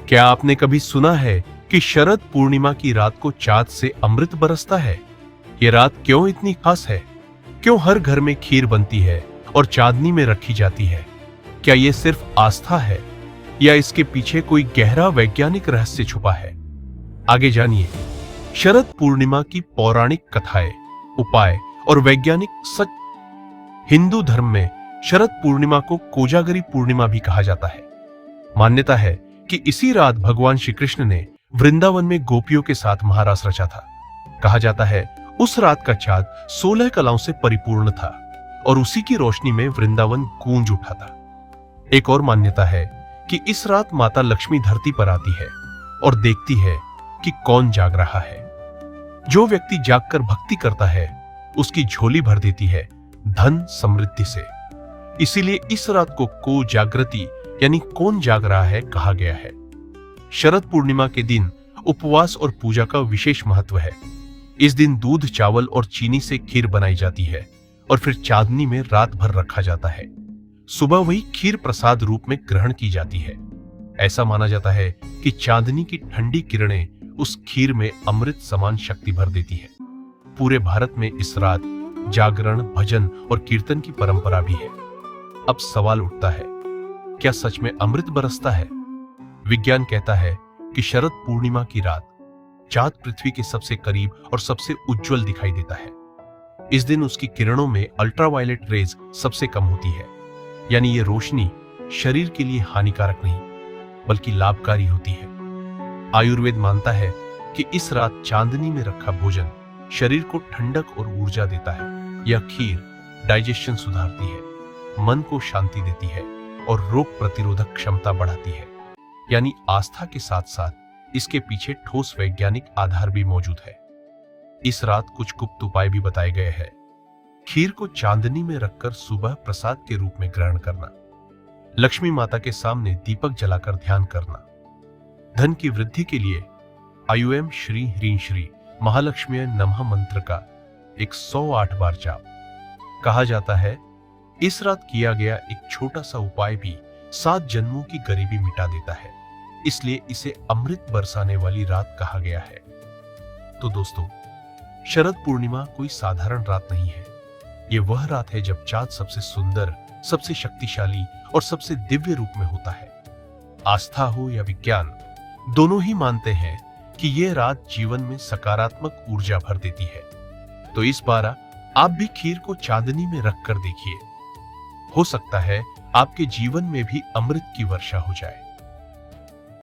क्या आपने कभी सुना है कि शरद पूर्णिमा की रात को चाँद से अमृत बरसता है? ये रात क्यों इतनी खास है? क्यों हर घर में खीर बनती है और चांदनी में रखी जाती है? क्या ये सिर्फ आस्था है या इसके पीछे कोई गहरा वैज्ञानिक रहस्य छुपा है? आगे जानिए शरद पूर्णिमा की पौराणिक कथाएं, उपाय और वैज्ञानिक सच। हिंदू धर्म में शरद पूर्णिमा को कोजागरी पूर्णिमा भी कहा जाता है। मान्यता है कि इसी रात भगवान श्री कृष्ण ने वृंदावन में गोपियों के साथ महारास रचा था। कहा जाता है उस रात का चांद 16 कलाओं से परिपूर्ण था और उसी की रोशनी में वृंदावन गूंज उठा था। एक और मान्यता है कि इस रात माता लक्ष्मी धरती पर आती है और देखती है कि कौन जाग रहा है। जो व्यक्ति जागकर भक्ति करता है उसकी झोली भर देती है धन समृद्धि से। इसीलिए इस रात को कोजागृति यानी कौन जाग रहा है कहा गया है। शरद पूर्णिमा के दिन उपवास और पूजा का विशेष महत्व है। इस दिन दूध, चावल और चीनी से खीर बनाई जाती है और फिर चांदनी में रात भर रखा जाता है। सुबह वही खीर प्रसाद रूप में ग्रहण की जाती है। ऐसा माना जाता है कि चांदनी की ठंडी किरणें उस खीर में अमृत समान शक्ति भर देती है। पूरे भारत में इस रात जागरण, भजन और कीर्तन की परंपरा भी है। अब सवाल उठता है, क्या सच में अमृत बरसता है? विज्ञान कहता है कि शरद पूर्णिमा की रात चांद पृथ्वी के सबसे करीब और सबसे उज्जवल दिखाई देता है। इस दिन उसकी किरणों में अल्ट्रावायलेट रेज सबसे कम होती है, यानी ये रोशनी शरीर के लिए हानिकारक नहीं बल्कि लाभकारी होती है। आयुर्वेद मानता है कि इस रात चांदनी में रखा भोजन शरीर को ठंडक और ऊर्जा देता है। यह खीर डाइजेशन सुधारती है, मन को शांति देती है और रोग प्रतिरोधक क्षमता बढ़ाती है। यानी आस्था के साथ साथ इसके पीछे ठोस वैज्ञानिक आधार भी मौजूद है। इस रात कुछ गुप्त उपाय भी बताए गए हैं। खीर को चांदनी में रखकर सुबह प्रसाद के रूप में ग्रहण करना, लक्ष्मी माता के सामने दीपक जलाकर ध्यान करना, धन की वृद्धि के लिए आयुएम श्री ह्रीं श्री महालक्ष्मी नमः मंत्र का 108 बार जाप। कहा जाता है इस रात किया गया एक छोटा सा उपाय भी 7 जन्मों की गरीबी मिटा देता है। इसलिए इसे अमृत बरसाने वाली रात कहा गया है। तो दोस्तों, शरद पूर्णिमा कोई साधारण रात नहीं है। ये वह रात है जब चांद सबसे सुंदर, सबसे शक्तिशाली और सबसे दिव्य रूप में होता है। आस्था हो या विज्ञान, दोनों ही मानते हैं कि यह रात जीवन में सकारात्मक ऊर्जा भर देती है। तो इस बार आप भी खीर को चांदनी में रखकर देखिए। हो सकता है आपके जीवन में भी अमृत की वर्षा हो जाए।